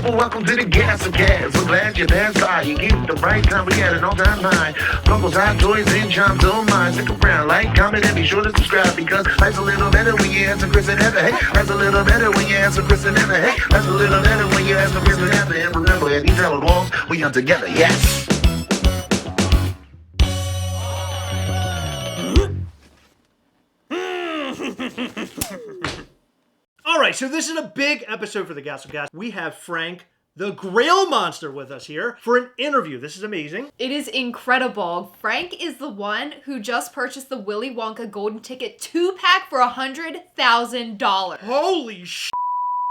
Welcome to the Gastlecast. We're glad you passed by. You get the right time. We had an all-time high. Funko's hot toys and charms on mine. Stick around, like, comment, and be sure to subscribe because life's a little better when you have some Chris and Heather. Hey, life's a little better when you have some Chris and Heather. Hey, life's a little better when you have some Chris and Heather. And remember, at these hallowed walls, we hunt together. Yes. All right, so this is a big episode for the Gastlecast. We have Frank, the Grailmonster, with us here for an interview. This is amazing. It is incredible. Frank is the one who just purchased the Willy Wonka Golden Ticket 2-pack for $100,000. Holy sh**.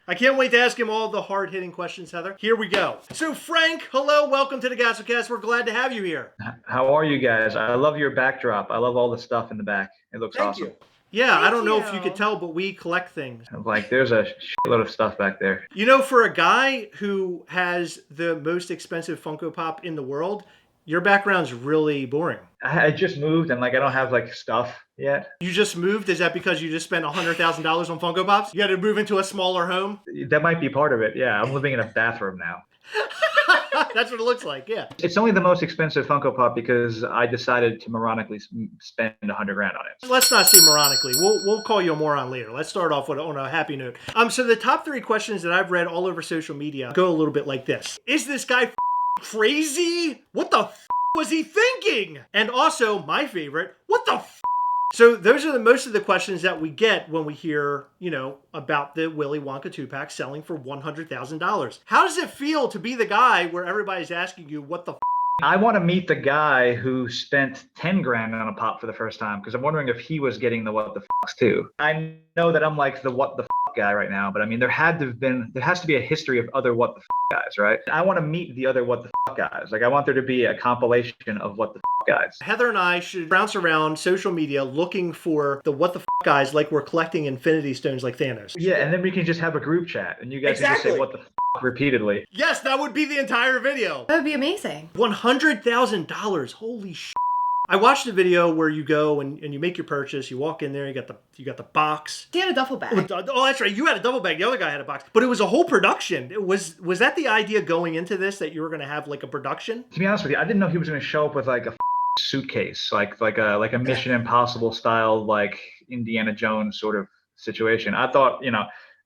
I can't wait to ask him all the hard-hitting questions, Heather. Here we go. So, Frank, hello, welcome to the Gastlecast. We're glad to have you here. How are you guys? I love your backdrop. I love all the stuff in the back. It looks awesome. Thank you. Yeah, I don't know if you you. could tell, but we collect things. Like, there's a shitload of stuff back there. You know, for a guy who has the most expensive Funko Pop in the world, your background's really boring. I just moved and, like, I don't have, like, stuff yet. You just moved? Is that because you just spent $100,000 on Funko Pops? You had to move into a smaller home? That might be part of it, yeah. I'm living in a bathroom now. That's what it looks like, yeah. It's only the most expensive Funko Pop because I decided to moronically spend $100,000 on it. Let's not say moronically. We'll call you a moron later. Let's start off on a happy note. So the top 3 questions that I've read all over social media go a little bit like this. Is this guy crazy? What the was he thinking? And also, my favorite, what the So those are most of the questions that we get when we hear, about the Willy Wonka 2-pack selling for $100,000. How does it feel to be the guy where everybody's asking you what the I want to meet the guy who spent $10,000 on a pop for the first time because I'm wondering if he was getting the what the fucks too. I know that I'm like the what the fuck guy right now, but I mean there has to be a history of other what the fuck guys, right? I want to meet the other what the fuck guys. Like I want there to be a compilation of what the fuck guys. Heather and I should bounce around social media looking for the what the fuck guys like we're collecting Infinity Stones like Thanos. Yeah, and then we can just have a group chat and you guys can just say what the fuck repeatedly. Yes, that would be the entire video. That would be amazing. $100,000. Holy sh**. I watched the video where you go and you make your purchase. You walk in there. You got the box. He had a duffel bag. Oh, that's right. You had a duffel bag. The other guy had a box. But it was a whole production. Was that the idea going into this that you were going to have like a production? To be honest with you, I didn't know he was going to show up with like a suitcase, like a Mission Impossible style, like Indiana Jones sort of situation. I thought,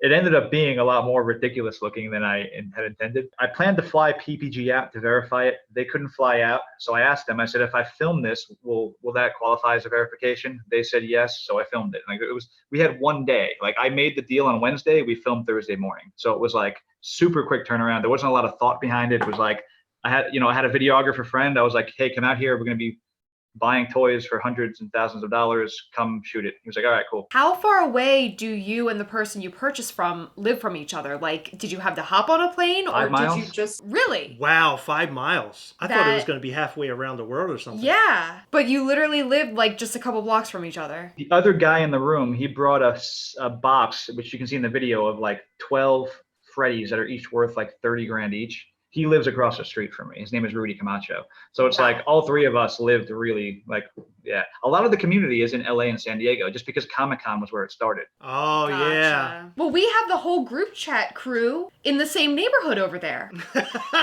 it ended up being a lot more ridiculous looking than I had intended. I planned to fly PPG out to verify it. They couldn't fly out. So I asked them, I said, if I film this, will that qualify as a verification? They said yes. So I filmed it. Like we had one day. Like I made the deal on Wednesday. We filmed Thursday morning. So it was like super quick turnaround. There wasn't a lot of thought behind it. It was like, I had a videographer friend. I was like, hey, come out here. We're going to be buying toys for hundreds and thousands of dollars, come shoot it. He was like, all right, cool. How far away do you and the person you purchased from live from each other? Like, did you have to hop on a plane or 5 miles? Did you just really? Wow, 5 miles. I thought it was going to be halfway around the world or something. Yeah, but you literally lived like just a couple blocks from each other. The other guy in the room, he brought a box, which you can see in the video, of like 12 Freddies that are each worth like $30,000 each. He lives across the street from me. His name is Rudy Camacho. So it's like all 3 of us lived really a lot of the community is in LA and San Diego just because Comic-Con was where it started. Oh, Gotcha. Yeah. Well, we have the whole group chat crew in the same neighborhood over there.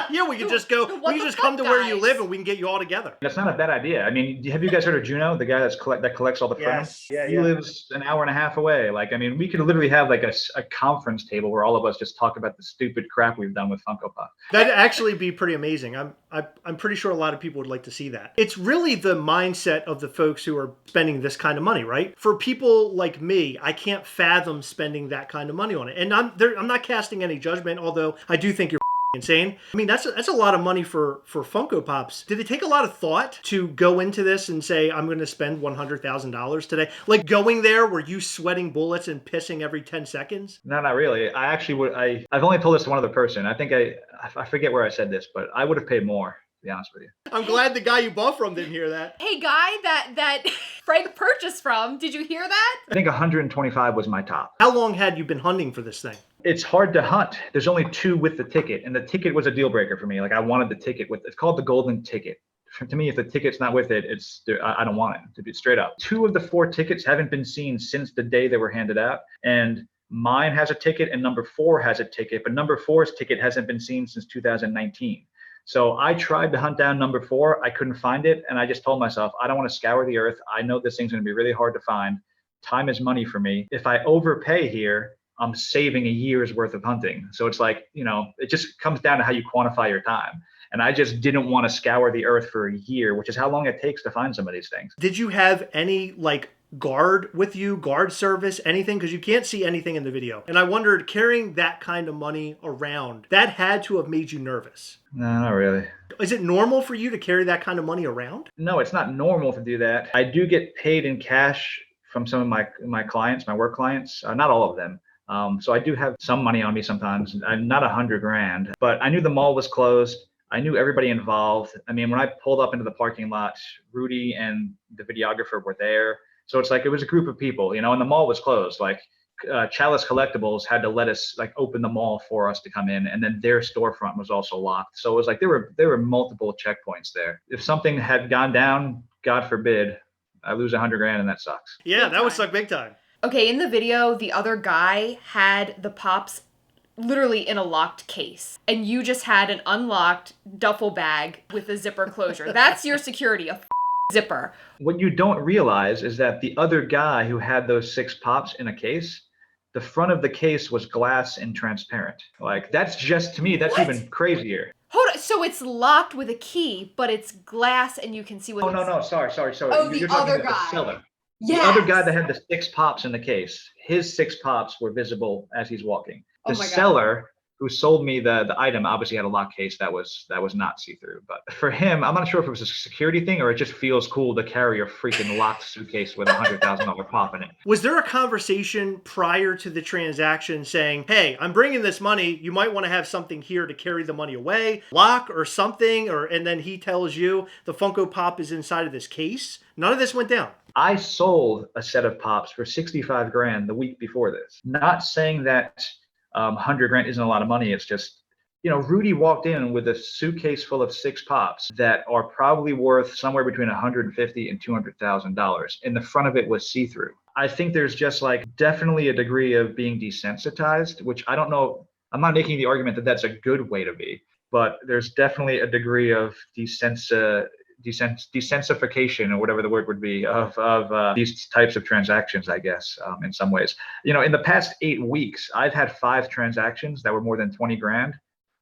Yeah, we can just go. We can just come to where you live and we can get you all together. That's not a bad idea. I mean, have you guys heard of Juno, the guy that collects all the frames? Yeah, he lives an hour and a half away. Like, I mean, we could literally have like a conference table where all of us just talk about the stupid crap we've done with Funko Pop. That'd actually be pretty amazing. I'm pretty sure a lot of people would like to see that. It's really the mindset of the folks who are spending this kind of money, right? For people like me, I can't fathom spending that kind of money on it. And I'm not casting any judgment, although I do think you're insane. I mean, that's a lot of money for Funko Pops. Did it take a lot of thought to go into this and say, I'm going to spend $100,000 today? Like going there, were you sweating bullets and pissing every 10 seconds? No, not really. I actually would. I've only told this to one other person. I think I forget where I said this, but I would have paid more, to be honest with you. I'm glad the guy you bought from didn't hear that. Hey, guy that Frank purchased from, did you hear that? I think 125 was my top. How long had you been hunting for this thing? It's hard to hunt. There's only 2 with the ticket, and the ticket was a deal breaker for me. Like I wanted the ticket it's called the golden ticket. To me, if the ticket's not with it, I don't want it, to be straight up. 2 of the 4 tickets haven't been seen since the day they were handed out, and Mine has a ticket and number 4 has a ticket, but number 4's ticket hasn't been seen since 2019. So I tried to hunt down number 4. I couldn't find it. And I just told myself, I don't want to scour the earth. I know this thing's going to be really hard to find. Time is money for me. If I overpay here, I'm saving a year's worth of hunting. So it's like, it just comes down to how you quantify your time. And I just didn't want to scour the earth for a year, which is how long it takes to find some of these things. Did you have any guard with you, guard service, anything? Because you can't see anything in the video. And I wondered, carrying that kind of money around, that had to have made you nervous. No, not really. Is it normal for you to carry that kind of money around? No, it's not normal to do that. I do get paid in cash from some of my clients, my work clients, not all of them. So I do have some money on me sometimes. I'm not $100,000, but I knew the mall was closed. I knew everybody involved. I mean, when I pulled up into the parking lot, Rudy and the videographer were there. So it's like, it was a group of people, and the mall was closed. Like Chalice Collectibles had to let us open the mall for us to come in. And then their storefront was also locked. So it was like, there were multiple checkpoints there. If something had gone down, God forbid, I lose $100,000 and that sucks. Yeah, that would suck big time. Okay, in the video, the other guy had the pops literally in a locked case, and you just had an unlocked duffel bag with a zipper closure. That's your security, a zipper. What you don't realize is that the other guy who had those 6 pops in a case, the front of the case was glass and transparent. That's just, to me, that's What? even crazier. Hold on, so it's locked with a key, but it's glass and you can see what No, sorry. Oh, You're the talking other about guy. the seller. Yes. The other guy that had the 6 pops in the case, his 6 pops were visible as he's walking. Oh The my God. seller who sold me the item obviously had a lock case that was not see-through. But for him, I'm not sure if it was a security thing or it just feels cool to carry a freaking locked suitcase with a $100,000 pop in it. Was there a conversation prior to the transaction saying, hey, I'm bringing this money, you might want to have something here to carry the money away, lock or something, and then he tells you the Funko Pop is inside of this case? None of this went down. I sold a set of pops for $65,000 the week before this. Not saying that $100,000 isn't a lot of money. It's just, Rudy walked in with a suitcase full of 6 pops that are probably worth somewhere between $150,000 and $200,000. And the front of it was see-through. I think there's just definitely a degree of being desensitized, which I don't know. I'm not making the argument that that's a good way to be, but there's definitely a degree of desensification or whatever the word would be of these types of transactions, I guess, in some ways. In the past 8 weeks, I've had 5 transactions that were more than $20,000.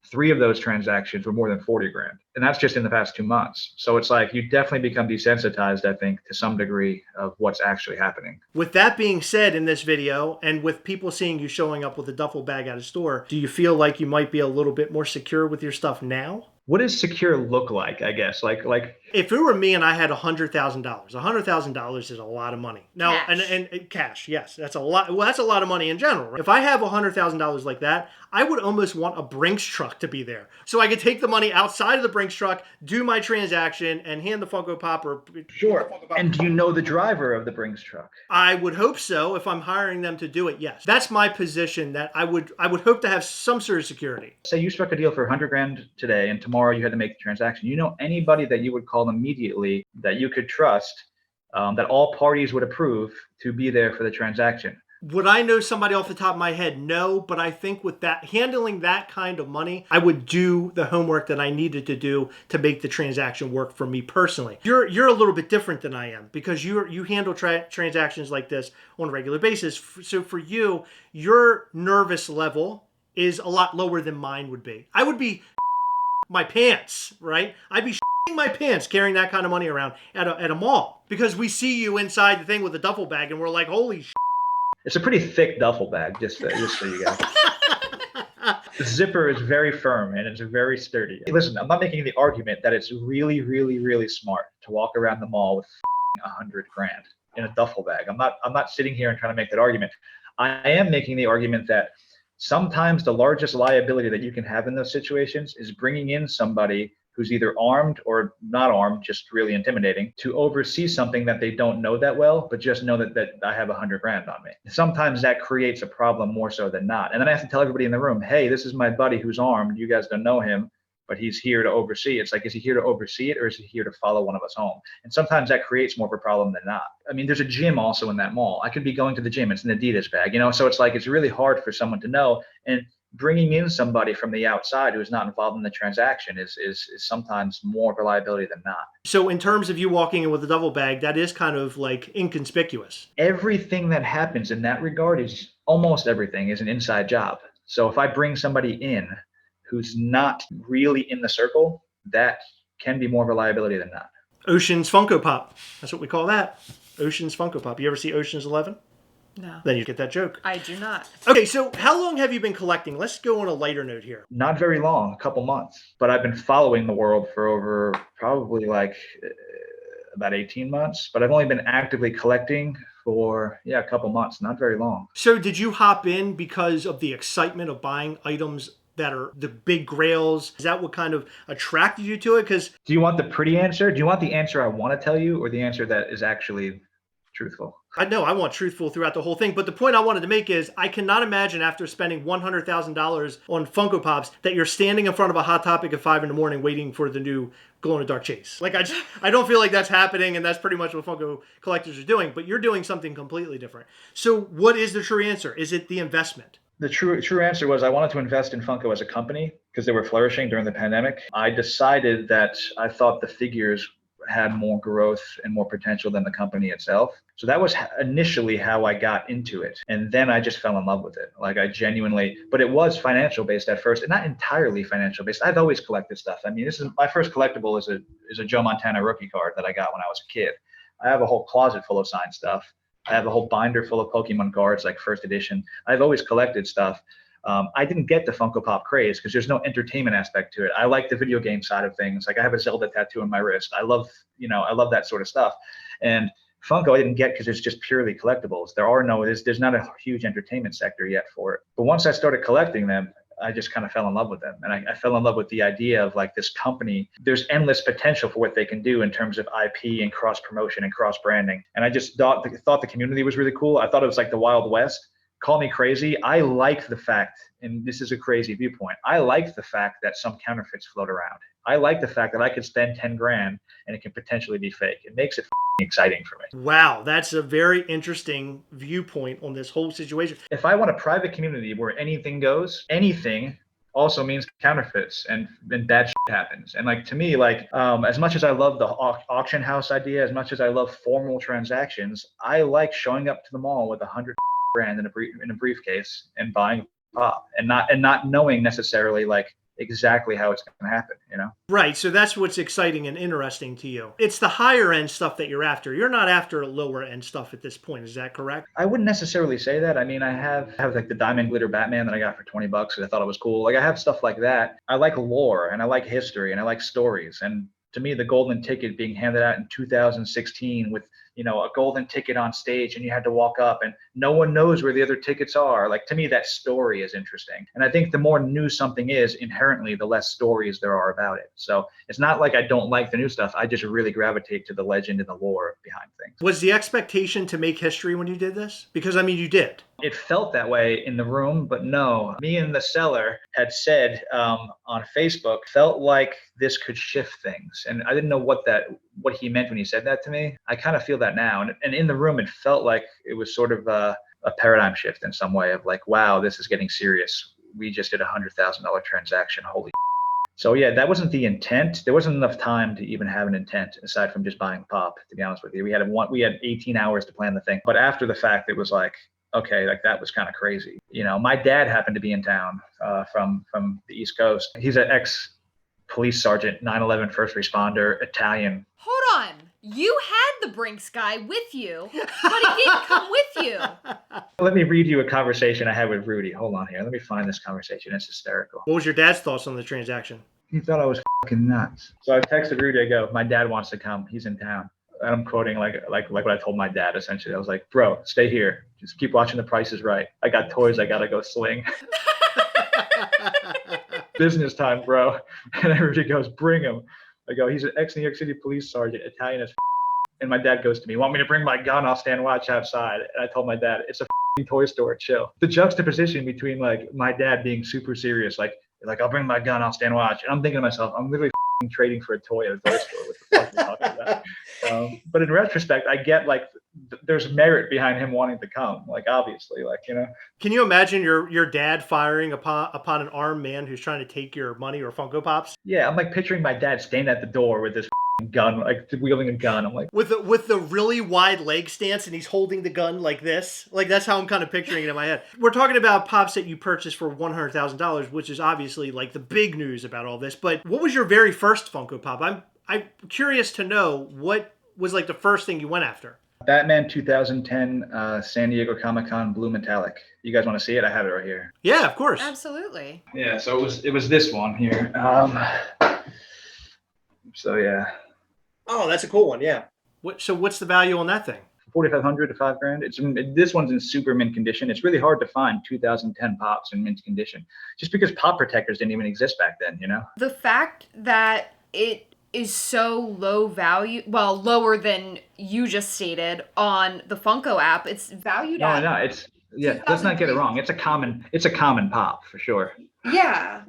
3 of those transactions were more than $40,000. And that's just in the past 2 months. So it's you definitely become desensitized, I think, to some degree of what's actually happening. With that being said, in this video, and with people seeing you showing up with a duffel bag at a store, do you feel like you might be a little bit more secure with your stuff now? What does secure look like, I guess? If it were me and I had $100,000, $100,000 is a lot of money. Now, Cash. and cash, yes, that's a lot. Well, that's a lot of money in general. Right? If I have $100,000 like that, I would almost want a Brinks truck to be there, so I could take the money outside of the Brinks truck, do my transaction, and hand the Funko Pop or Sure. And do you know the driver of the Brinks truck? I would hope so. If I'm hiring them to do it, yes. That's my position. That I would hope to have some sort of security. Say you struck a deal for $100,000 today, and tomorrow you had to make the transaction. You know anybody that you would call immediately that you could trust, that all parties would approve to be there for the transaction? Would I know somebody off the top of my head? No, but I think with that, handling that kind of money, I would do the homework that I needed to do to make the transaction work for me personally. You're a little bit different than I am because you handle transactions like this on a regular basis. So for you, your nervous level is a lot lower than mine would be. I would be my pants, right? I'd be my pants carrying that kind of money around at a mall because we see you inside the thing with a duffel bag and we're like, holy shit. It's a pretty thick duffel bag, just so you guys. The zipper is very firm and it's very sturdy. Listen, I'm not making the argument that it's really, really, really smart to walk around the mall with $100,000 in a duffel bag. I'm not sitting here and trying to make that argument. I am making the argument that sometimes the largest liability that you can have in those situations is bringing in somebody who's either armed or not armed, just really intimidating, to oversee something that they don't know that well, but just know that I have $100,000 on me. Sometimes that creates a problem more so than not. And then I have to tell everybody in the room, hey, this is my buddy who's armed. You guys don't know him. but he's here to oversee. It's like, is he here to oversee it, or is he here to follow one of us home? And sometimes that creates more of a problem than not. I mean, there's a gym also in that mall. I could be going to the gym. It's an Adidas bag, so it's like, it's really hard for someone to know. And bringing in somebody from the outside who is not involved in the transaction is sometimes more of a liability than not. So in terms of you walking in with a duffel bag, that is kind of like inconspicuous. Everything that happens in that regard is almost everything is an inside job. So if I bring somebody in who's not really in the circle, that can be more of a liability than not. Ocean's Funko Pop. That's what we call that. Ocean's Funko Pop. You ever see Ocean's 11? No. Then you get that joke. I do not. Okay, so how long have you been collecting? Let's go on a lighter note here. Not very long, a couple months. But I've been following the world for over probably like about 18 months. But I've only been actively collecting for, a couple months, not very long. So did you hop in because of the excitement of buying items that are the big grails? Is that what kind of attracted you to it? Because do you want the pretty answer? Do you want the answer I want to tell you, or the answer that is actually truthful? I know I want truthful throughout the whole thing, but the point I wanted to make is I cannot imagine after spending $100,000 on Funko Pops that you're standing in front of a Hot Topic at 5 a.m. waiting for the new glow-in-the-dark chase. Like I don't feel like that's happening, and that's pretty much what Funko collectors are doing, but you're doing something completely different. So what is the true answer? Is it the investment? The true answer was I wanted to invest in Funko as a company because they were flourishing during the pandemic. I decided that I thought the figures had more growth and more potential than the company itself. So that was initially how I got into it. And then I just fell in love with it. Like I genuinely, but it was financial based at first, and not entirely financial based. I've always collected stuff. I mean, this is my first collectible is a Joe Montana rookie card that I got when I was a kid. I have a whole closet full of signed stuff. I have a whole binder full of Pokemon cards, like first edition. I've always collected stuff. I didn't get the Funko Pop craze because there's no entertainment aspect to it. I like the video game side of things. Like I have a Zelda tattoo on my wrist. I love that sort of stuff. And Funko I didn't get because it's just purely collectibles. There's not a huge entertainment sector yet for it. But once I started collecting them, I just kind of fell in love with them. And I fell in love with the idea of like this company, there's endless potential for what they can do in terms of IP and cross promotion and cross branding. And I just thought the community was really cool. I thought it was like the Wild West. Call me crazy. I like the fact, and this is a crazy viewpoint, I like the fact that some counterfeits float around. I like the fact that I could spend 10 grand and it can potentially be fake. It makes it exciting for me. Wow, that's a very interesting viewpoint on this whole situation. If I want a private community where anything goes, anything also means counterfeits and bad shit happens. And like to me, like as much as I love the auction house idea, as much as I love formal transactions, I like showing up to the mall with 100 grand in a briefcase and buying pop and not knowing necessarily like exactly how it's going to happen, Right. So that's what's exciting and interesting to you. It's the higher end stuff that you're after. You're not after lower end stuff at this point. Is that correct? I wouldn't necessarily say that. I mean, I have like the diamond glitter Batman that I got for $20 because I thought it was cool. Like I have stuff like that. I like lore and I like history and I like stories. And to me, the golden ticket being handed out in 2016 with, a golden ticket on stage and you had to walk up and no one knows where the other tickets are. Like to me, that story is interesting. And I think the more new something is inherently, the less stories there are about it. So it's not like I don't like the new stuff. I just really gravitate to the legend and the lore behind things. Was the expectation to make history when you did this? Because I mean, you did. It felt that way in the room, but no. Me and the seller had said on Facebook, felt like this could shift things. And I didn't know what he meant when he said that to me. I kind of feel that now. And in the room, it felt like it was sort of a paradigm shift in some way of like, wow, this is getting serious. We just did a $100,000 transaction. Holy. So yeah, that wasn't the intent. There wasn't enough time to even have an intent aside from just buying pop, to be honest with you. We had 18 hours to plan the thing. But after the fact, it was like, okay, like that was kind of crazy. My dad happened to be in town from the East Coast. He's an ex-police sergeant, 9/11 first responder, Italian. Hold on. You had the Brinks guy with you, but he didn't come with you. Let me read you a conversation I had with Rudy. Hold on here. Let me find this conversation. It's hysterical. What was your dad's thoughts on the transaction? He thought I was fucking nuts. So I texted Rudy. I go, my dad wants to come. He's in town. And I'm quoting like what I told my dad, essentially. I was like, bro, stay here. Just keep watching The Price is Right. I got toys I got to go sling. Business time, bro. And everybody goes, bring him. I go, he's an ex-New York City police sergeant, Italian as And my dad goes to me, want me to bring my gun? I'll stand watch outside. And I told my dad, it's a toy store, chill. The juxtaposition between like my dad being super serious, like Like, I'll bring my gun, I'll stand watch. And I'm thinking to myself, I'm literally trading for a toy at a toy store. What the fuck are you talking about? But in retrospect, I get like there's merit behind him wanting to come. Like, obviously, like, you know. Can you imagine your dad firing upon an armed man who's trying to take your money or Funko Pops? Yeah, I'm like picturing my dad standing at the door with this gun, like wielding a gun. I'm like, with the really wide leg stance, and he's holding the gun like this. Like, that's how I'm kind of picturing it in my head. We're talking about pops that you purchased for $100,000, which is obviously like the big news about all this. But what was your very first Funko Pop? I'm curious to know what was like the first thing you went after. Batman 2010 San Diego Comic-Con blue metallic. You guys want to see it? I have it right here. Yeah, of course. Absolutely. Yeah, so it was this one here. So yeah. Oh, that's a cool one. Yeah. So what's the value on that thing? $4,500 to $5,000. This one's in super mint condition. It's really hard to find 2010 pops in mint condition, just because pop protectors didn't even exist back then. You know. The fact that it is so low value, well, lower than you just stated on the Funko app. It's valued at. No, it's let's not get it wrong. It's a common pop for sure. Yeah.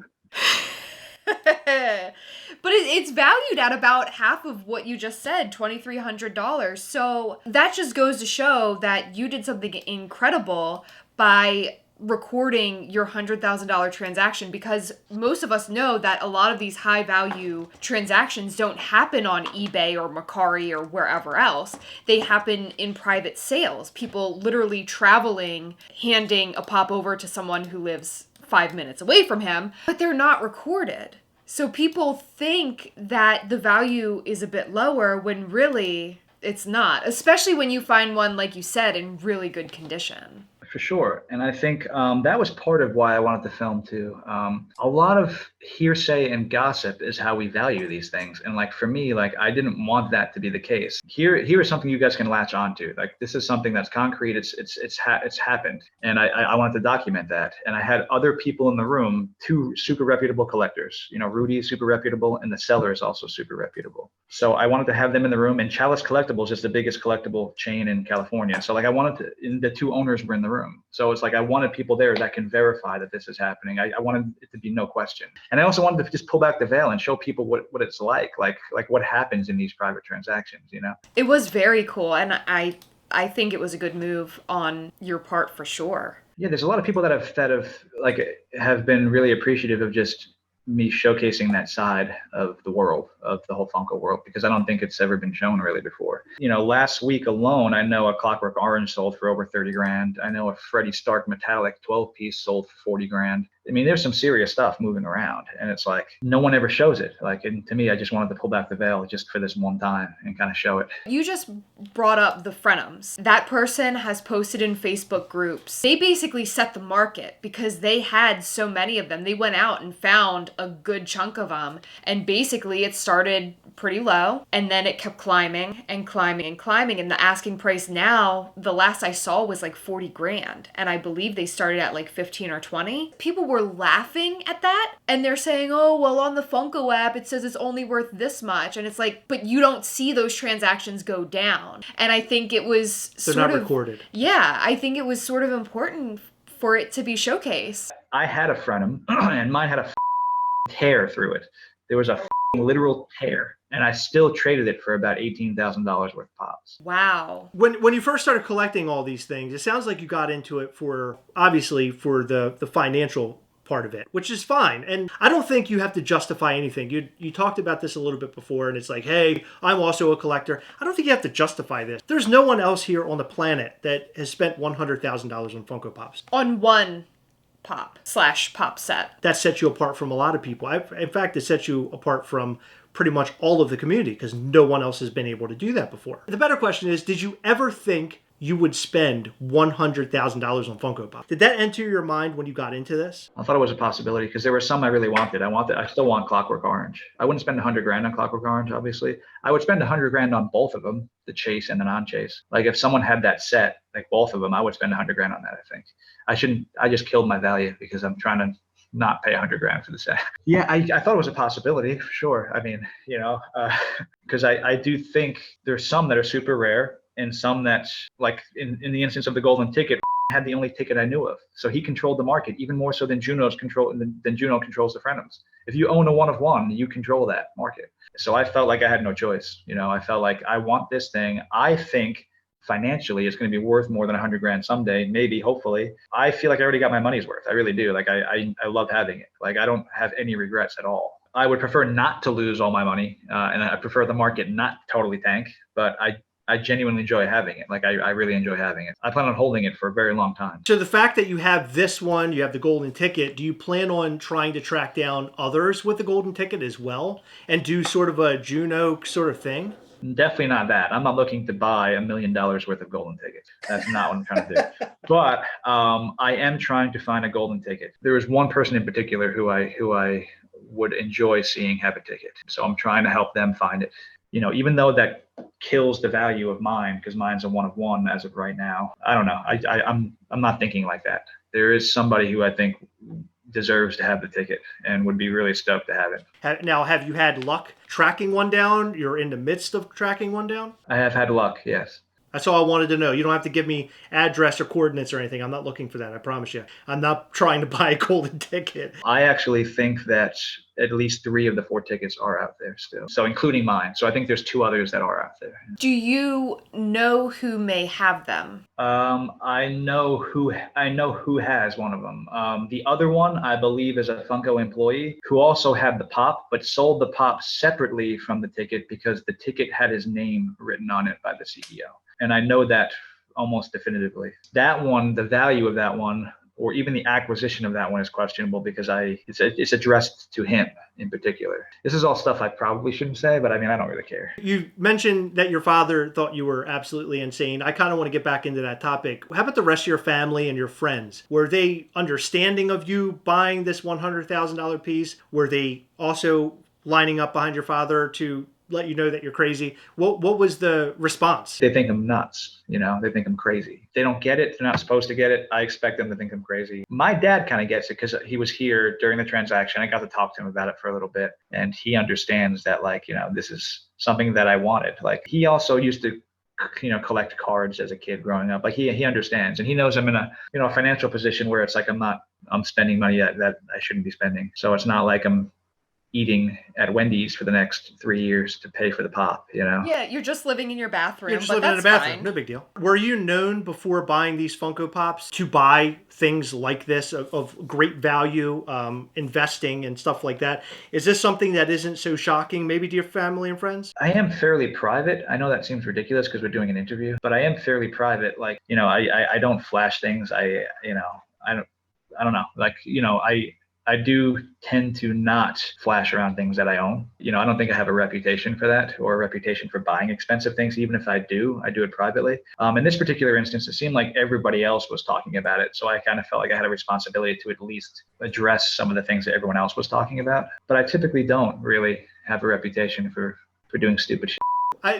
But it's valued at about half of what you just said, $2,300. So that just goes to show that you did something incredible by recording your $100,000 transaction, because most of us know that a lot of these high value transactions don't happen on eBay or Mercari or wherever else. They happen in private sales. People literally traveling, handing a pop over to someone who lives 5 minutes away from him, but they're not recorded. So people think that the value is a bit lower when really it's not, especially when you find one, like you said, in really good condition. For sure. And I think that was part of why I wanted to film too. A lot of hearsay and gossip is how we value these things. And like for me, like I didn't want that to be the case. Here is something you guys can latch onto. Like this is something that's concrete. It's happened. And I wanted to document that. And I had other people in the room, 2 super reputable collectors. You know, Rudy is super reputable and the seller is also super reputable. So I wanted to have them in the room, and Chalice Collectibles is the biggest collectible chain in California. So like I wanted to, the 2 owners were in the room. So it's like I wanted people there that can verify that this is happening. I wanted it to be no question. And I also wanted to just pull back the veil and show people what it's like what happens in these private transactions, you know? It was very cool, and I think it was a good move on your part for sure. Yeah, there's a lot of people that have been really appreciative of just me showcasing that side of the world, of the whole Funko world, because I don't think it's ever been shown really before. You know, last week alone, I know a Clockwork Orange sold for over 30 grand. I know a Freddie Stark Metallic 12-piece sold for 40 grand. I mean, there's some serious stuff moving around, and it's like no one ever shows it. Like, and to me, I just wanted to pull back the veil just for this one time and kind of show it. You just brought up the Frenums. That person has posted in Facebook groups. They basically set the market because they had so many of them. They went out and found a good chunk of them, and basically it started pretty low, and then it kept climbing and climbing and climbing, and the asking price now, the last I saw, was like 40 grand, and I believe they started at like 15 or 20. People were laughing at that, and they're saying, oh, well, on the Funko app it says it's only worth this much, and it's like, but you don't see those transactions go down. And I think it was They're not recorded. Yeah, I think it was sort of important for it to be showcased. I had a Frenum, and mine had a tear through it. There was a literal tear, and I still traded it for about $18,000 worth of pops. Wow. When you first started collecting all these things, it sounds like you got into it for the financial part of it, which is fine. And I don't think you have to justify anything. You talked about this a little bit before, and it's like, hey, I'm also a collector. I don't think you have to justify this. There's no one else here on the planet that has spent $100,000 on Funko Pops. On one pop/pop set. That sets you apart from a lot of people. In fact, it sets you apart from pretty much all of the community, because no one else has been able to do that before. The better question is, did you ever think you would spend $100,000 on Funko Pop? Did that enter your mind when you got into this? I thought it was a possibility because there were some I really wanted. I still want Clockwork Orange. I wouldn't spend 100 grand on Clockwork Orange, obviously. I would spend 100 grand on both of them, the chase and the non-chase. Like if someone had that set, like both of them, I would spend 100 grand on that, I think. I just killed my value because I'm trying to not pay 100 grand for the set. Yeah, I thought it was a possibility for sure. I mean, you know, because I do think there's some that are super rare, and some that's like in the instance of the golden ticket, had the only ticket I knew of. So he controlled the market even more so than Juno controls the Friendums. If you own a 1 of 1, you control that market. So I felt like I had no choice. I felt like I want this thing. I think financially it's going to be worth more than 100 grand someday, maybe, hopefully. I feel like I already got my money's worth. I really do. Like I love having it. Like I don't have any regrets at all. I would prefer not to lose all my money, and I prefer the market not totally tank, but I genuinely enjoy having it. Like I really enjoy having it. I plan on holding it for a very long time. So the fact that you have this one, you have the golden ticket, do you plan on trying to track down others with the golden ticket as well and do sort of a Juno sort of thing? Definitely not that. I'm not looking to buy $1 million worth of golden tickets. That's not what I'm trying to do. But I am trying to find a golden ticket. There is one person in particular who I would enjoy seeing have a ticket. So I'm trying to help them find it. Even though that kills the value of mine, because mine's a 1 of 1 as of right now. I don't know. I'm not thinking like that. There is somebody who I think deserves to have the ticket and would be really stoked to have it. Now, have you had luck tracking one down? You're in the midst of tracking one down? I have had luck, yes. That's all I wanted to know. You don't have to give me address or coordinates or anything. I'm not looking for that. I promise you. I'm not trying to buy a golden ticket. I actually think that at least 3 of the 4 tickets are out there still. So including mine. So I think there's 2 others that are out there. Do you know who may have them? I know who has one of them. The other one, I believe, is a Funko employee who also had the pop, but sold the pop separately from the ticket because the ticket had his name written on it by the CEO. And I know that almost definitively. That one, the value of that one, or even the acquisition of that one is questionable because it's addressed to him in particular. This is all stuff I probably shouldn't say, but I mean, I don't really care. You mentioned that your father thought you were absolutely insane. I kind of want to get back into that topic. How about the rest of your family and your friends? Were they understanding of you buying this $100,000 piece? Were they also lining up behind your father to let you know that you're crazy? What was the response? They think I'm nuts. They think I'm crazy. They don't get it. They're not supposed to get it. I expect them to think I'm crazy. My dad kind of gets it because he was here during the transaction. I got to talk to him about it for a little bit, and he understands that, this is something that I wanted. Like, he also used to collect cards as a kid growing up. Like, he understands, and he knows I'm in a financial position where it's like I'm spending money that I shouldn't be spending. So it's not like I'm eating at Wendy's for the next 3 years to pay for the pop, Yeah, you're just living in your bathroom. You're just living in a bathroom. Fine. No big deal. Were you known before buying these Funko Pops to buy things like this of great value, investing and stuff like that? Is this something that isn't so shocking maybe to your family and friends? I am fairly private. I know that seems ridiculous because we're doing an interview, but I am fairly private. Like, I don't flash things. I don't know. I do tend to not flash around things that I own. I don't think I have a reputation for that or a reputation for buying expensive things. Even if I do it privately. In this particular instance, it seemed like everybody else was talking about it. So I kind of felt like I had a responsibility to at least address some of the things that everyone else was talking about. But I typically don't really have a reputation for doing stupid shit.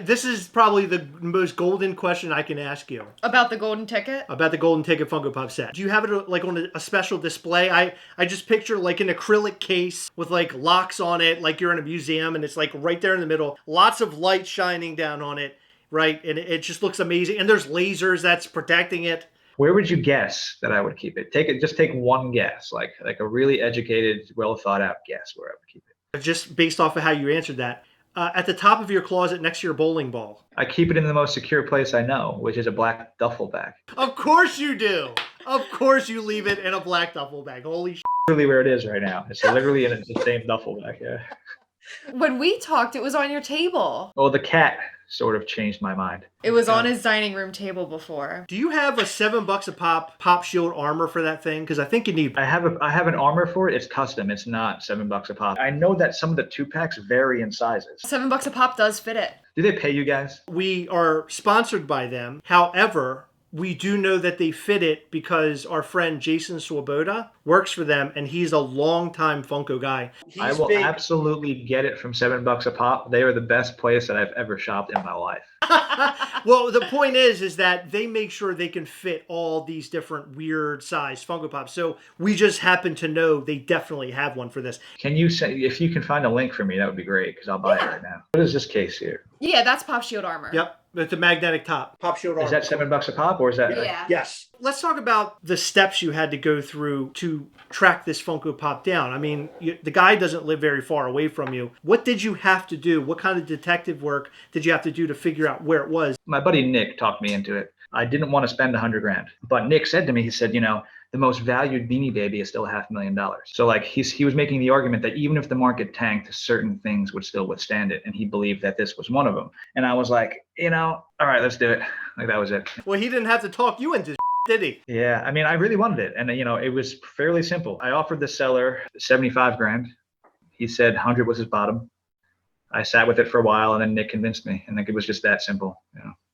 This is probably the most golden question I can ask you. About the golden ticket? About the golden ticket Funko Pop set. Do you have it like on a special display? I just picture like an acrylic case with like locks on it, like you're in a museum, and it's like right there in the middle. Lots of light shining down on it, right? And it just looks amazing. And there's lasers that's protecting it. Where would you guess that I would keep it? Just take one guess, like a really educated, well thought out guess where I would keep it. Just based off of how you answered that. At the top of your closet next to your bowling ball. I keep it in the most secure place I know, which is a black duffel bag. Of course you do. Of course you leave it in a black duffel bag. Holy shit. Literally where it is right now. It's literally in the same duffel bag, yeah. When we talked, it was on your table. Well, the cat sort of changed my mind. It was on his dining room table before. Do you have a $7 a pop shield armor for that thing? Because I think you need. I have an armor for it. It's custom. It's not $7 a pop. I know that some of the 2-packs vary in sizes. $7 a pop does fit it. Do they pay you guys? We are sponsored by them. However, we do know that they fit it because our friend Jason Swoboda works for them, and he's a longtime Funko guy. I will absolutely get it from $7 a pop. They are the best place that I've ever shopped in my life. Well, the point is that they make sure they can fit all these different weird size Funko Pops. So we just happen to know they definitely have one for this. Can you say, if you can find a link for me, that would be great because I'll buy it right now. What is this case here? Yeah, that's Pop Shield armor. Yep. With the magnetic top. Pop shield arm. Is that $7 a pop, or is that? Yeah. Yes. Let's talk about the steps you had to go through to track this Funko Pop down. I mean, the guy doesn't live very far away from you. What did you have to do? What kind of detective work did you have to do to figure out where it was? My buddy Nick talked me into it. I didn't want to spend $100,000, but Nick said to me, he said, the most valued Beanie Baby is still $500,000. So like he was making the argument that even if the market tanked, certain things would still withstand it. And he believed that this was one of them. And I was like, all right, let's do it. Like that was it. Well, he didn't have to talk you into did he? Yeah. I mean, I really wanted it. And it was fairly simple. I offered the seller $75,000. He said 100 was his bottom. I sat with it for a while, and then Nick convinced me. And it was just that simple.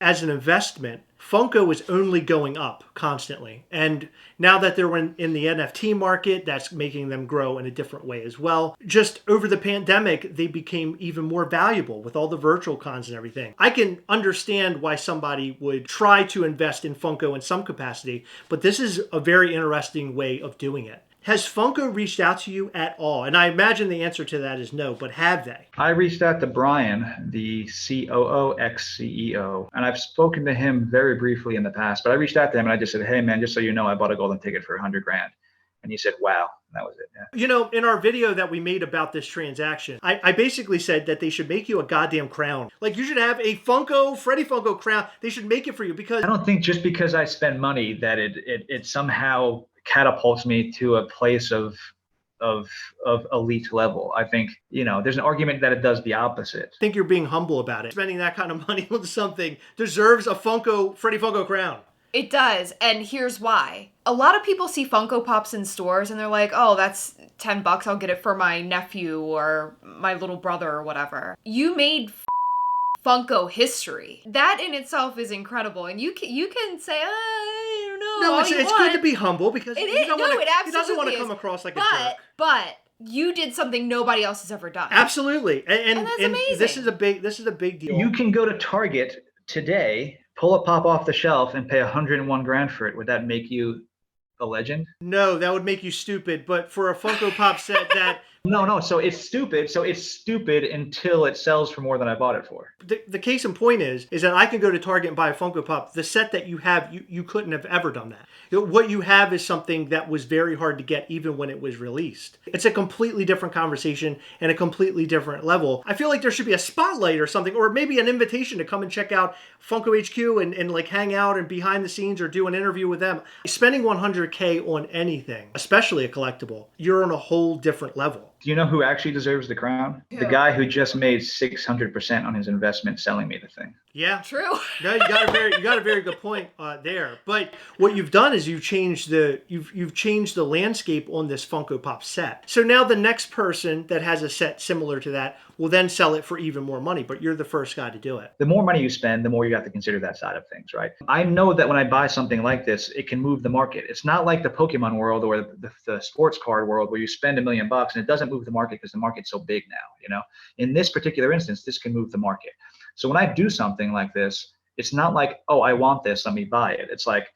As an investment, Funko is only going up constantly. And now that they're in the NFT market, that's making them grow in a different way as well. Just over the pandemic, they became even more valuable with all the virtual cons and everything. I can understand why somebody would try to invest in Funko in some capacity, but this is a very interesting way of doing it. Has Funko reached out to you at all? And I imagine the answer to that is no, but have they? I reached out to Brian, the COO ex-CEO, and I've spoken to him very briefly in the past, but I reached out to him and I just said, hey man, just so you know, I bought a golden ticket for $100,000. And he said, wow. And that was it. Yeah. In our video that we made about this transaction, I basically said that they should make you a goddamn crown. Like you should have a Freddy Funko crown. They should make it for you because I don't think just because I spend money that it somehow catapults me to a place of elite level. I think, there's an argument that it does the opposite. I think you're being humble about it. Spending that kind of money on something deserves a Freddy Funko crown. It does, and here's why. A lot of people see Funko Pops in stores and they're like, oh, that's $10, I'll get it for my nephew or my little brother or whatever. You made Funko history. That in itself is incredible, and you can say, I don't know. No, it's good to be humble because he doesn't want to come across like a jerk. But you did something nobody else has ever done. Absolutely, and that's amazing. This is a big deal. You can go to Target today, pull a pop off the shelf, and pay $101,000 for it. Would that make you a legend? No, that would make you stupid. But for a Funko Pop set that No. So it's stupid. So it's stupid until it sells for more than I bought it for. The case in point is that I can go to Target and buy a Funko Pop. The set that you have, you couldn't have ever done that. What you have is something that was very hard to get even when it was released. It's a completely different conversation and a completely different level. I feel like there should be a spotlight or something, or maybe an invitation to come and check out Funko HQ and like hang out and behind the scenes or do an interview with them. Spending $100K on anything, especially a collectible, you're on a whole different level. Do you know who actually deserves the crown? Yeah. The guy who just made 600% on his investment selling me the thing. Yeah, true. No, you got a very good point there. But what you've done is you've changed the landscape on this Funko Pop set. So now the next person that has a set similar to that will then sell it for even more money. But you're the first guy to do it. The more money you spend, the more you have to consider that side of things, right? I know that when I buy something like this, it can move the market. It's not like the Pokemon world or the sports card world where you spend $1 million and it doesn't move the market because the market's so big now. In this particular instance, this can move the market. So when I do something like this, it's not like, oh, I want this, let me buy it. It's like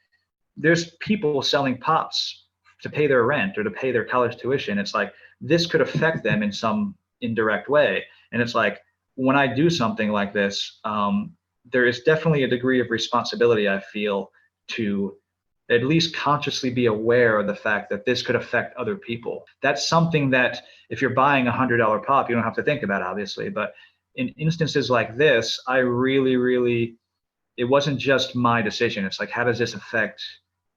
there's people selling pops to pay their rent or to pay their college tuition. It's like this could affect them in some indirect way. And it's like when I do something like this, there is definitely a degree of responsibility I feel to at least consciously be aware of the fact that this could affect other people. That's something that if you're buying a $100 pop, you don't have to think about, obviously. But in instances like this, I really, it wasn't just my decision. It's like, how does this affect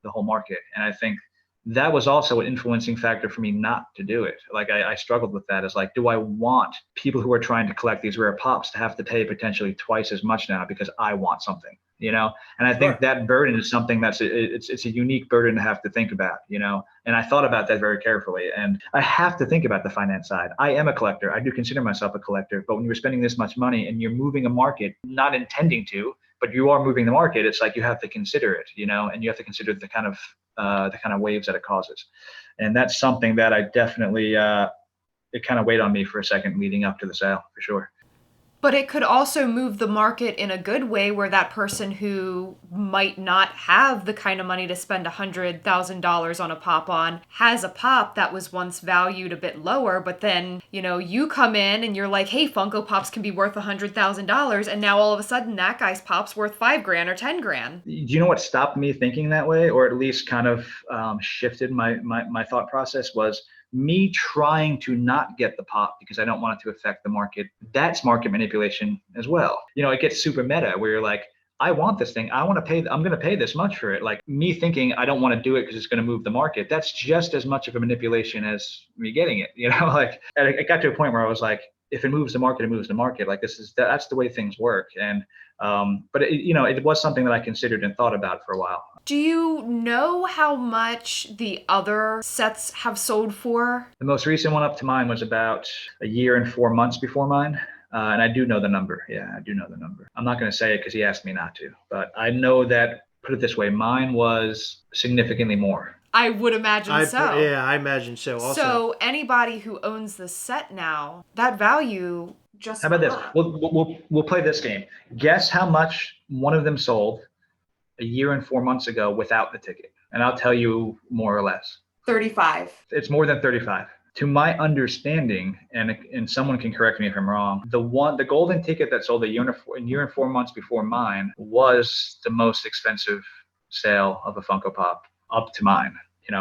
the whole market? And I think that was also an influencing factor for me not to do it. Like I struggled with that. It's like, do I want people who are trying to collect these rare pops to have to pay potentially twice as much now because I want something? And I think that burden is something that's it's a unique burden to have to think about, and I thought about that very carefully. And I have to think about the finance side. I am a collector. I do consider myself a collector. But when you're spending this much money and you're moving a market, not intending to, but you are moving the market, it's like you have to consider it, and you have to consider the kind of waves that it causes. And that's something that I definitely it kind of weighed on me for a second leading up to the sale, for sure. But it could also move the market in a good way where that person who might not have the kind of money to spend $100,000 on a pop on has a pop that was once valued a bit lower, but then, you come in and you're like, hey, Funko Pops can be worth $100,000, and now all of a sudden that guy's pop's worth $5,000 or $10,000. Do you know what stopped me thinking that way, or at least kind of shifted my thought process, was me trying to not get the pop because I don't want it to affect the market. That's market manipulation as well. It gets super meta where you're like, I want this thing. I'm going to pay this much for it. Like me thinking I don't want to do it because it's going to move the market. That's just as much of a manipulation as me getting it. Like it got to a point where I was like, if it moves the market, it moves the market. Like that's the way things work. And but it was something that I considered and thought about for a while. Do you know how much the other sets have sold for? The most recent one up to mine was about a year and 4 months before mine. And I do know the number. Yeah, I do know the number. I'm not going to say it because he asked me not to. But I know that, put it this way, mine was significantly more. I would imagine so. Yeah, I imagine so also. So anybody who owns the set now, that value just... How about this? We'll play this game. Guess how much one of them sold a year and 4 months ago without the ticket. And I'll tell you more or less. 35. It's more than 35. To my understanding, and someone can correct me if I'm wrong, the golden ticket that sold a year and 4 months before mine was the most expensive sale of a Funko Pop up to mine.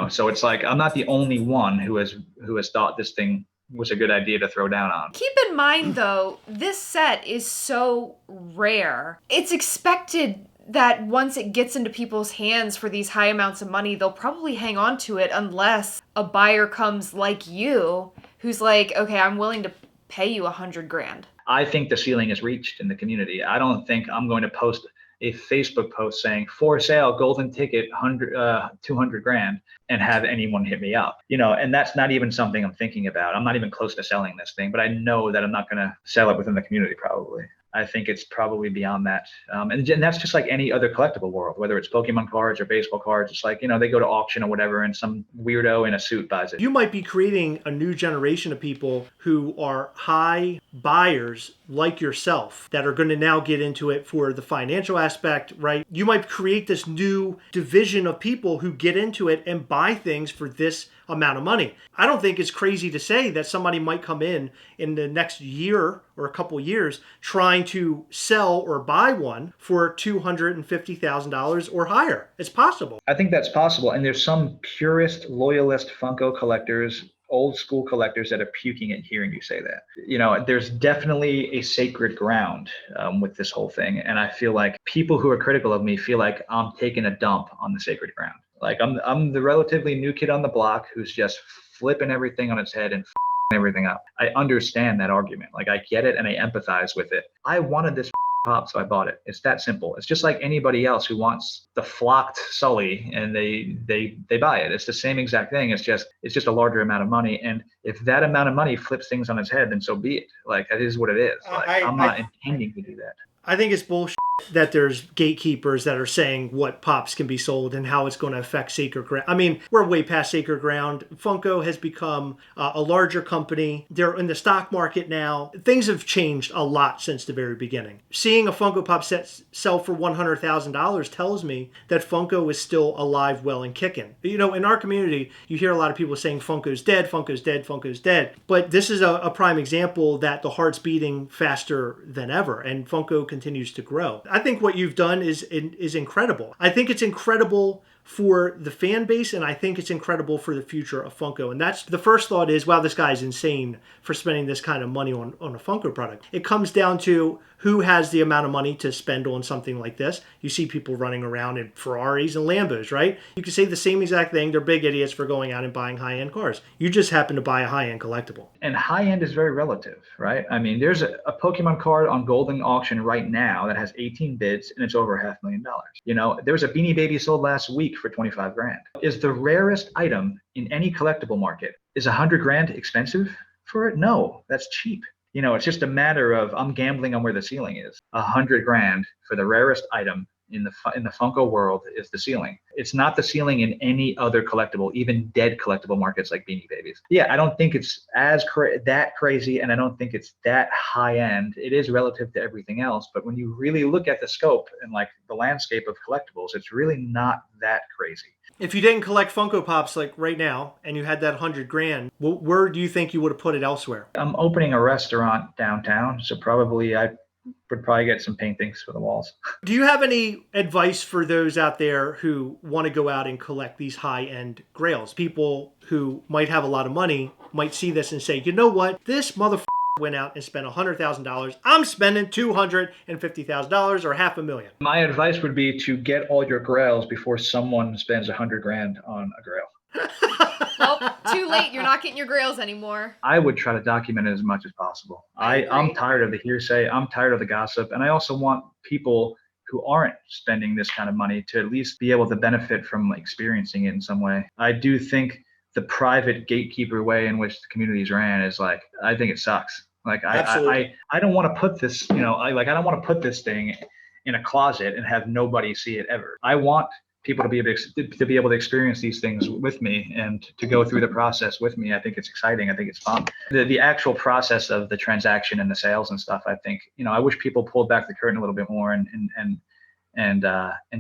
So it's like I'm not the only one who has thought this thing was a good idea to throw down on. Keep in mind though, this set is so rare. It's expected that once it gets into people's hands for these high amounts of money, they'll probably hang on to it unless a buyer comes like you, who's like, okay, I'm willing to pay you $100,000. I think the ceiling is reached in the community. I don't think I'm going to post a Facebook post saying for sale, golden ticket, $200,000 and have anyone hit me up, and that's not even something I'm thinking about. I'm not even close to selling this thing, but I know that I'm not going to sell it within the community probably. I think it's probably beyond that. And that's just like any other collectible world, whether it's Pokemon cards or baseball cards. It's like, they go to auction or whatever and some weirdo in a suit buys it. You might be creating a new generation of people who are high buyers like yourself that are going to now get into it for the financial aspect, right? You might create this new division of people who get into it and buy things for this amount of money. I don't think it's crazy to say that somebody might come in the next year or a couple years trying to sell or buy one for $250,000 or higher. It's possible. I think that's possible. And there's some purist, loyalist Funko collectors, old school collectors that are puking at hearing you say that. There's definitely a sacred ground with this whole thing. And I feel like people who are critical of me feel like I'm taking a dump on the sacred ground. Like I'm the relatively new kid on the block who's just flipping everything on its head and everything up. I understand that argument. Like I get it and I empathize with it. I wanted this pop, so I bought it. It's that simple. It's just like anybody else who wants the flocked Sully and they buy it. It's the same exact thing. It's just a larger amount of money. And if that amount of money flips things on its head, then so be it. Like that is what it is. Like I'm not intending to do that. I think it's bullshit that there's gatekeepers that are saying what pops can be sold and how it's going to affect sacred ground. I mean, we're way past sacred ground. Funko has become a larger company. They're in the stock market now. Things have changed a lot since the very beginning. Seeing a Funko Pop set sell for $100,000 tells me that Funko is still alive, well, and kicking. In our community, you hear a lot of people saying Funko's dead, Funko's dead, Funko's dead. But this is a prime example that the heart's beating faster than ever, and Funko continues to grow. I think what you've done is incredible. I think it's incredible for the fan base, and I think it's incredible for the future of Funko. And that's the first thought is, wow, this guy's insane for spending this kind of money on a Funko product. It comes down to who has the amount of money to spend on something like this. You see people running around in Ferraris and Lambos, right? You can say the same exact thing. They're big idiots for going out and buying high-end cars. You just happen to buy a high-end collectible. And high-end is very relative, right? I mean, there's a Pokemon card on Golden Auction right now that has 18 bids and it's over $500,000. There was a Beanie Baby sold last week for $25,000. Is the rarest item in any collectible market. Is $100,000 expensive for it? No, that's cheap. It's just a matter of I'm gambling on where the ceiling is. $100,000 for the rarest item in the Funko world is the ceiling. It's not the ceiling in any other collectible, even dead collectible markets like Beanie Babies. Yeah, I don't think it's that crazy, and I don't think it's that high end. It is relative to everything else, but when you really look at the scope and like the landscape of collectibles, it's really not that crazy. If you didn't collect Funko Pops like right now and you had that 100 grand, where do you think you would have put it elsewhere? I'm opening a restaurant downtown, so I would probably get some paintings for the walls. Do you have any advice for those out there who want to go out and collect these high-end grails? People who might have a lot of money might see this and say, you know what? This motherfucker went out and spent $100,000. I'm spending $250,000 or $500,000. My advice would be to get all your grails before someone spends $100,000 on a grail. Well, too late. You're not getting your grails anymore. I would try to document it as much as possible. I'm tired of the hearsay. I'm tired of the gossip. And I also want people who aren't spending this kind of money to at least be able to benefit from experiencing it in some way. I do think the private gatekeeper way in which the communities ran is like, I think it sucks. Like I don't want to put this, I don't want to put this thing in a closet and have nobody see it ever. I want people to be able to experience these things with me and to go through the process with me. I think it's exciting. I think it's fun. The actual process of the transaction and the sales and stuff, I think, I wish people pulled back the curtain a little bit more and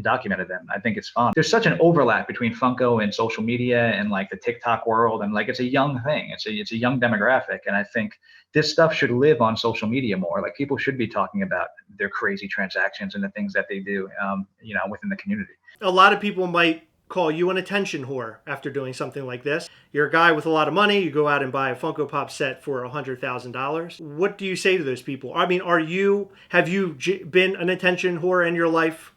documented them. I think it's fun. There's such an overlap between Funko and social media and like the TikTok world, and like it's a young thing. It's a young demographic, and I think this stuff should live on social media more. Like people should be talking about their crazy transactions and the things that they do, within the community. A lot of people might call you an attention whore after doing something like this. You're a guy with a lot of money. You go out and buy a Funko Pop set for $100,000. What do you say to those people? I mean, have you been an attention whore in your life?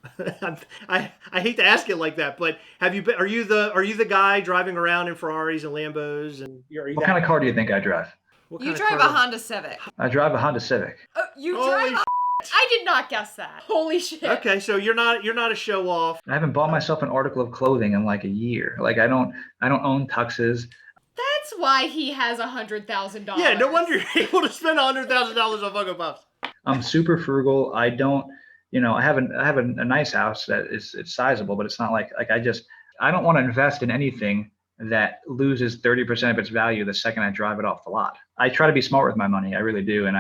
I hate to ask it like that, but are you the guy driving around in Ferraris and Lambos? And what kind of car do you think I drive? You drive a Honda Civic. I drive a Honda Civic. You drive I did not guess that. Holy shit. Okay, so you're not a show off. I haven't bought myself an article of clothing in like a year. Like I don't own tuxes. That's why he has $100,000. Yeah, no wonder you're able to spend $100,000 on Funko Pops. I'm super frugal. I don't, I have a nice house that it's sizable, but it's not like I don't want to invest in anything that loses 30% of its value the second I drive it off the lot. I try to be smart with my money. I really do, and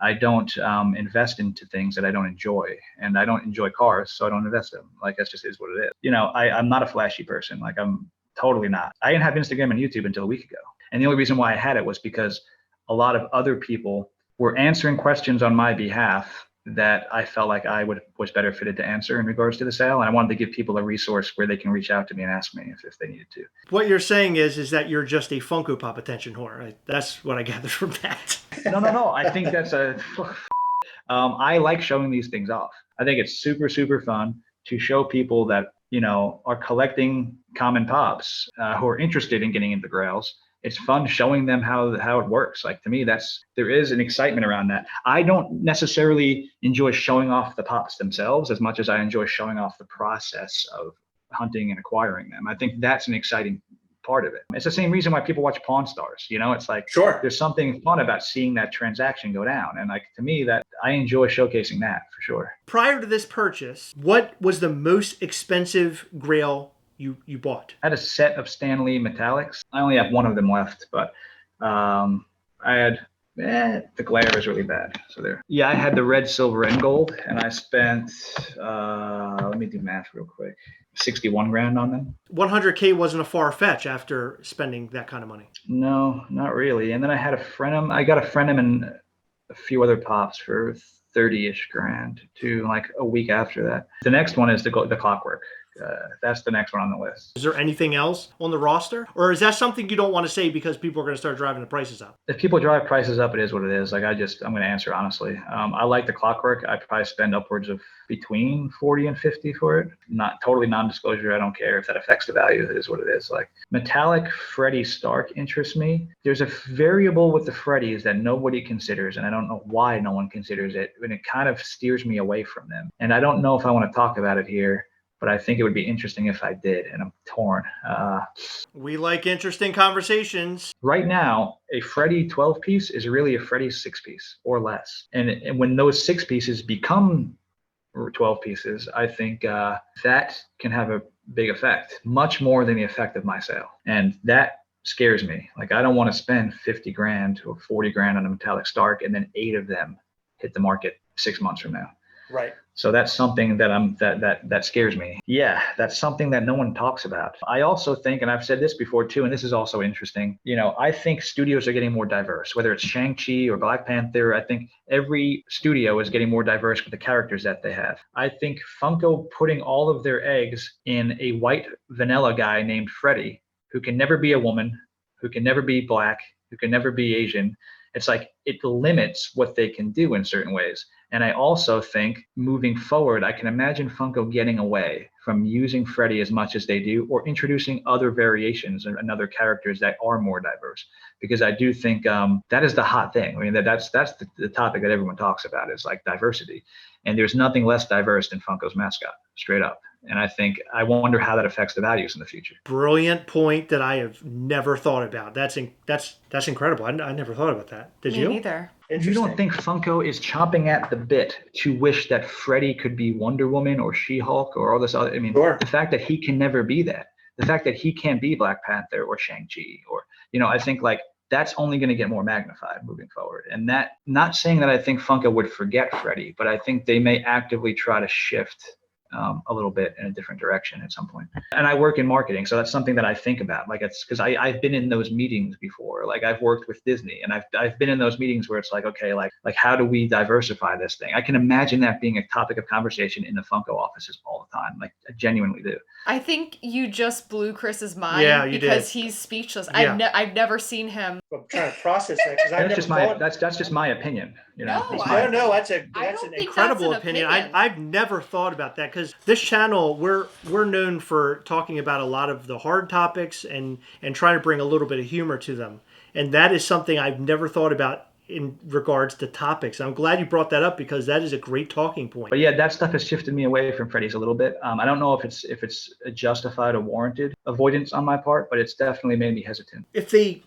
I don't invest into things that I don't enjoy, and I don't enjoy cars, so I don't invest in them. Like that just is what it is. I'm not a flashy person. Like I'm totally not. I didn't have Instagram and YouTube until a week ago, and the only reason why I had it was because a lot of other people were answering questions on my behalf that I felt like I was better fitted to answer in regards to the sale, and I wanted to give people a resource where they can reach out to me and ask me if they needed to. What you're saying is that you're just a Funko Pop attention whore. Right? That's what I gathered from that. No. I think that's I like showing these things off. I think it's super, super fun to show people that, are collecting common pops who are interested in getting into grails. It's fun showing them how it works. Like to me, there is an excitement around that. I don't necessarily enjoy showing off the pops themselves as much as I enjoy showing off the process of hunting and acquiring them. I think that's an exciting part of it. It's the same reason why people watch Pawn Stars. It's like, sure, there's something fun about seeing that transaction go down. And like to me, that I enjoy showcasing that for sure. Prior to this purchase, what was the most expensive grail you bought? I had a set of Stanley metallics. I only have one of them left, but I had the glare is really bad. So there. Yeah, I had the red, silver, and gold, and I spent let me do math real quick. $61,000 on them. 100K wasn't a far fetch after spending that kind of money. No, not really. And then I had a Frenum. I got a Frenum and a few other pops for 30-ish grand to like a week after that. The next one is the Clockwork. That's the next one on the list. Is there anything else on the roster? Or is that something you don't want to say because people are going to start driving the prices up? If people drive prices up, it is what it is. Like I'm going to answer honestly. I like the Clockwork. I probably spend upwards of between 40 and 50 for it. Not totally non-disclosure. I don't care if that affects the value. It is what it is. Like metallic Freddy Stark interests me. There's a variable with the Freddys that nobody considers, and I don't know why no one considers it, and it kind of steers me away from them. And I don't know if I want to talk about it here, but I think it would be interesting if I did, and I'm torn. We like interesting conversations. Right now, a Freddy 12-piece is really a Freddy 6-piece or less. And when those 6 pieces become or 12 pieces, I think that can have a big effect, much more than the effect of my sale. And that scares me. Like, I don't want to spend 50 grand or 40 grand on a metallic Stark and then 8 of them hit the market 6 months from now. Right. So that's something that scares me. Yeah, that's something that no one talks about. I also think, and I've said this before too, and this is also interesting, I think studios are getting more diverse, whether it's Shang-Chi or Black Panther. I think every studio is getting more diverse with the characters that they have. I think Funko putting all of their eggs in a white vanilla guy named Freddy, who can never be a woman, who can never be black, who can never be Asian. It's like it limits what they can do in certain ways. And I also think moving forward, I can imagine Funko getting away from using Freddy as much as they do, or introducing other variations and other characters that are more diverse. Because I do think that is the hot thing. I mean, that's the topic that everyone talks about, is like diversity. And there's nothing less diverse than Funko's mascot, straight up. And I wonder how that affects the values in the future. Brilliant point that I have never thought about. That's incredible. I never thought about that. Did you? Me neither. You don't think Funko is chomping at the bit to wish that Freddy could be Wonder Woman or She-Hulk or all this other? I mean, Sure. The fact that he can never be that, the fact that he can't be Black Panther or Shang-Chi, or, I think like that's only going to get more magnified moving forward. And that, not saying that I think Funko would forget Freddy, but I think they may actively try to shift a little bit in a different direction at some point. And I work in marketing, so that's something that I think about. Like, it's because I've been in those meetings before. Like, I've worked with Disney, and I've been in those meetings where it's like, okay, like how do we diversify this thing? I can imagine that being a topic of conversation in the Funko offices all the time. Like, I genuinely do. I think you just blew Chris's mind. Yeah, you because did. He's speechless. Yeah. I've never seen him. I'm trying to process that because I never thought. That's just my opinion. No, It's I- my- No, that's I an don't think incredible that's an opinion. opinion. I've never thought about that, because this channel, we're known for talking about a lot of the hard topics and trying to bring a little bit of humor to them. And that is something I've never thought about in regards to topics. I'm glad you brought that up, because that is a great talking point. But yeah, that stuff has shifted me away from Freddy's a little bit. I don't know if it's a justified or warranted avoidance on my part, but it's definitely made me hesitant. If they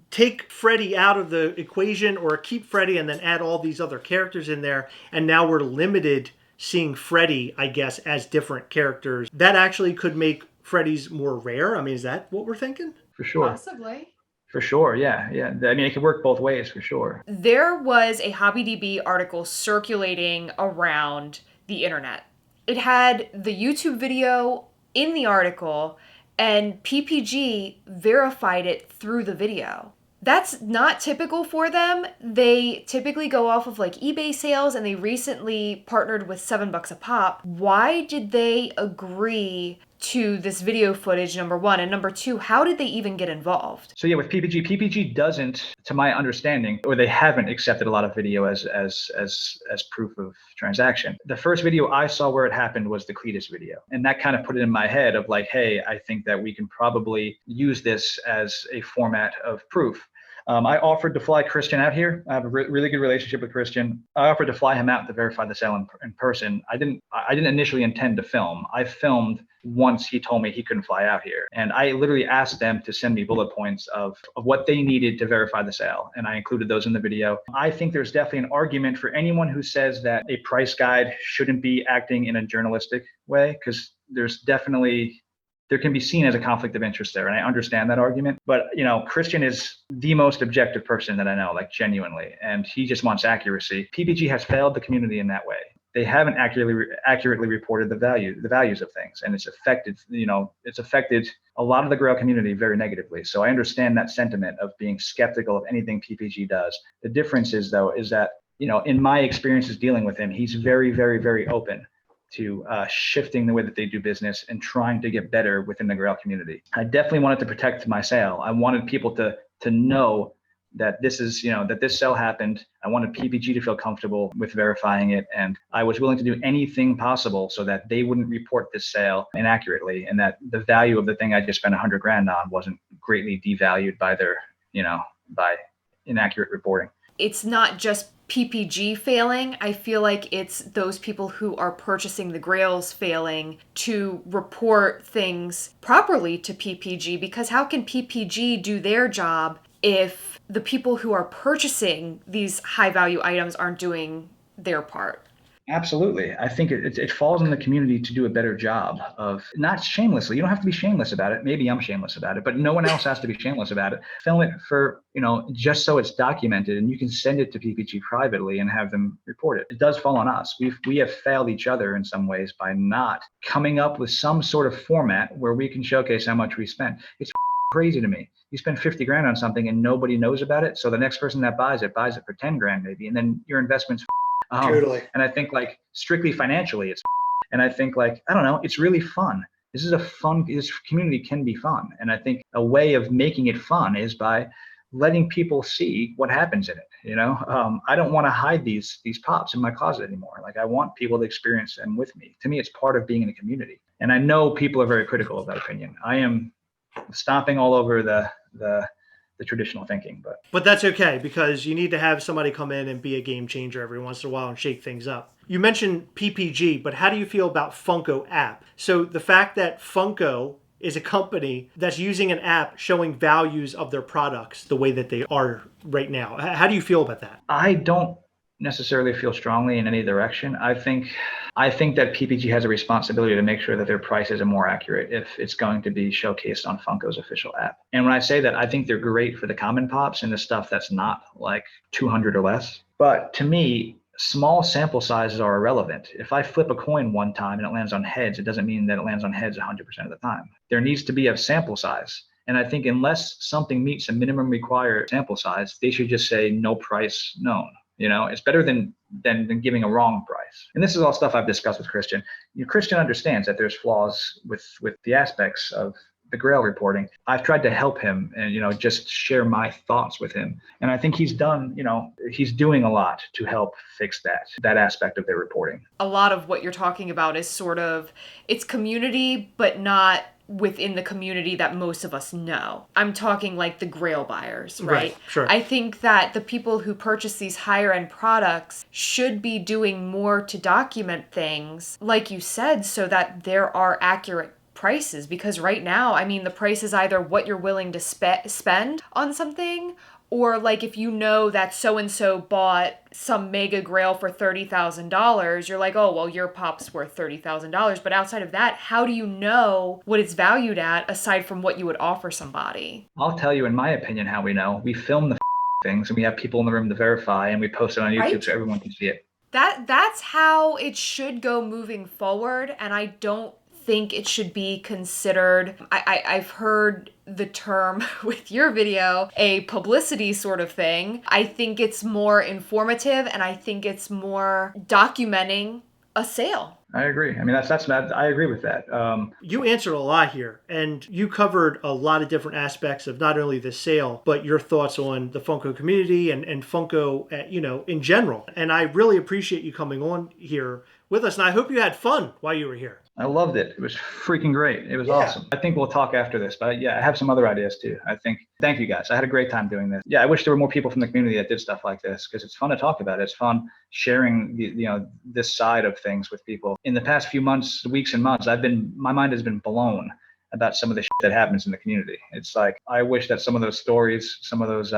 take Freddy out of the equation, or keep Freddy and then add all these other characters in there, and now we're limited seeing Freddy, I guess, as different characters, that actually could make Freddy's more rare. I mean, is that what we're thinking? For sure. Possibly. For sure, yeah. I mean, it could work both ways, for sure. There was a HobbyDB article circulating around the internet. It had the YouTube video in the article, and PPG verified it through the video. That's not typical for them. They typically go off of like eBay sales, and they recently partnered with $7 a pop. Why did they agree to this video footage, number one? And number two, how did they even get involved? So yeah, with PPG doesn't, to my understanding, or they haven't accepted a lot of video as proof of transaction. The first video I saw where it happened was the Cletus video. And that kind of put it in my head of like, hey, I think that we can probably use this as a format of proof. I offered to fly Christian out here. I have a really good relationship with Christian. I offered to fly him out to verify the sale in person. I didn't initially intend to film. I filmed once he told me he couldn't fly out here. And I literally asked them to send me bullet points of what they needed to verify the sale. And I included those in the video. I think there's definitely an argument for anyone who says that a price guide shouldn't be acting in a journalistic way, because there can be seen as a conflict of interest there. And I understand that argument, but Christian is the most objective person that I know, like genuinely, and he just wants accuracy. PPG has failed the community in that way. They haven't accurately reported the values of things, and it's affected a lot of the Grail community very negatively. So I understand that sentiment of being skeptical of anything PPG does. The difference is that, in my experiences dealing with him, he's very, very, very open to shifting the way that they do business and trying to get better within the Grail community. I definitely wanted to protect my sale. I wanted people to know that this sale happened. I wanted PPG to feel comfortable with verifying it, and I was willing to do anything possible so that they wouldn't report this sale inaccurately, and that the value of the thing I just spent $100,000 on wasn't greatly devalued by by inaccurate reporting. It's not just PPG failing. I feel like it's those people who are purchasing the Grails failing to report things properly to PPG, because how can PPG do their job if the people who are purchasing these high value items aren't doing their part? Absolutely. I think it falls on the community to do a better job of, not shamelessly. You don't have to be shameless about it. Maybe I'm shameless about it, but no one else has to be shameless about it. Film it for, just so it's documented, and you can send it to PPG privately and have them report it. It does fall on us. We have failed each other in some ways by not coming up with some sort of format where we can showcase how much we spent. It's crazy to me. You spend 50 grand on something and nobody knows about it. So the next person that buys it for 10 grand maybe, and then your investment's Totally. and I think like strictly financially, and I think like, I don't know, it's really fun. This community can be fun. And I think a way of making it fun is by letting people see what happens in it. I don't want to hide these pops in my closet anymore. Like, I want people to experience them with me. To me, it's part of being in a community. And I know people are very critical of that opinion. I am stomping all over the traditional thinking, but that's okay, because you need to have somebody come in and be a game changer every once in a while and shake things up. You mentioned PPG, but how do you feel about Funko app? So the fact that Funko is a company that's using an app showing values of their products the way that they are right now, how do you feel about that? I don't necessarily feel strongly in any direction. I think that PPG has a responsibility to make sure that their prices are more accurate if it's going to be showcased on Funko's official app. And when I say that, I think they're great for the common pops and the stuff that's not like 200 or less. But to me, small sample sizes are irrelevant. If I flip a coin one time and it lands on heads, it doesn't mean that it lands on heads 100% of the time. There needs to be a sample size. And I think unless something meets a minimum required sample size, they should just say no price known. It's better than giving a wrong price. And this is all stuff I've discussed with Christian. Christian understands that there's flaws with the aspects of the Grail reporting. I've tried to help him and, just share my thoughts with him. And I think he's doing a lot to help fix that aspect of their reporting. A lot of what you're talking about is sort of, it's community, but not within the community that most of us know. I'm talking like the Grail buyers, right? Sure. I think that the people who purchase these higher end products should be doing more to document things, like you said, so that there are accurate prices. Because right now, I mean, the price is either what you're willing to spend on something, or like if you know that so-and-so bought some mega grail for $30,000, you're like, oh, well, your pop's worth $30,000. But outside of that, how do you know what it's valued at aside from what you would offer somebody? I'll tell you, in my opinion, how we know. We film the things and we have people in the room to verify, and we post it on YouTube, right? So everyone can see it. That's how it should go moving forward. And I don't think it should be considered, I've heard the term with your video, a publicity sort of thing. I think it's more informative, and I think it's more documenting a sale. I agree. I mean, I agree with that. You answered a lot here, and you covered a lot of different aspects of not only the sale, but your thoughts on the Funko community and Funko, in general. And I really appreciate you coming on here with us, and I hope you had fun while you were here. I loved it. It was freaking great. It was awesome. I think we'll talk after this, but yeah, I have some other ideas too. Thank you guys. I had a great time doing this. Yeah, I wish there were more people from the community that did stuff like this, because it's fun to talk about it. It's fun sharing this side of things with people. In the past few months, weeks and months, my mind has been blown about some of the shit that happens in the community. It's like, I wish that some of those stories, some of those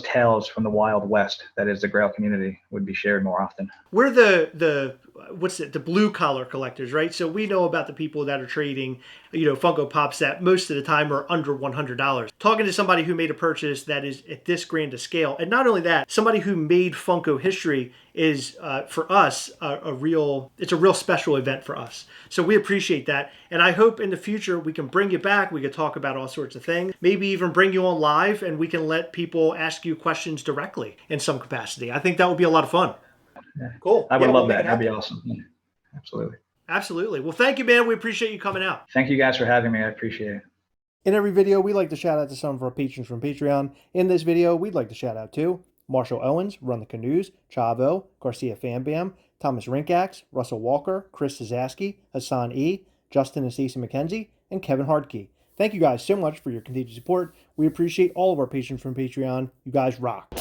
tales from the Wild West, that is the Grail community, would be shared more often. We're the blue collar collectors, right? So we know about the people that are trading, Funko Pops that most of the time are under $100. Talking to somebody who made a purchase that is at this grand a scale, and not only that, somebody who made Funko history is, for us, it's a real special event for us. So we appreciate that. And I hope in the future we can bring you back. We could talk about all sorts of things. Maybe even bring you on live, and we can let people ask you questions directly in some capacity. I think that would be a lot of fun. Yeah. Cool. I would love that. That'd be awesome. Yeah, absolutely. Absolutely. Well, thank you, man. We appreciate you coming out. Thank you guys for having me. I appreciate it. In every video, we like to shout out to some of our patrons from Patreon. In this video, we'd like to shout out to Marshall Owens, Run the Canoes, Chavo, Garcia Fambam, Thomas Rinkax, Russell Walker, Chris Zazaski, Hassan E., Justin and Stacey McKenzie, and Kevin Hardkey. Thank you guys so much for your continued support. We appreciate all of our patrons from Patreon. You guys rock.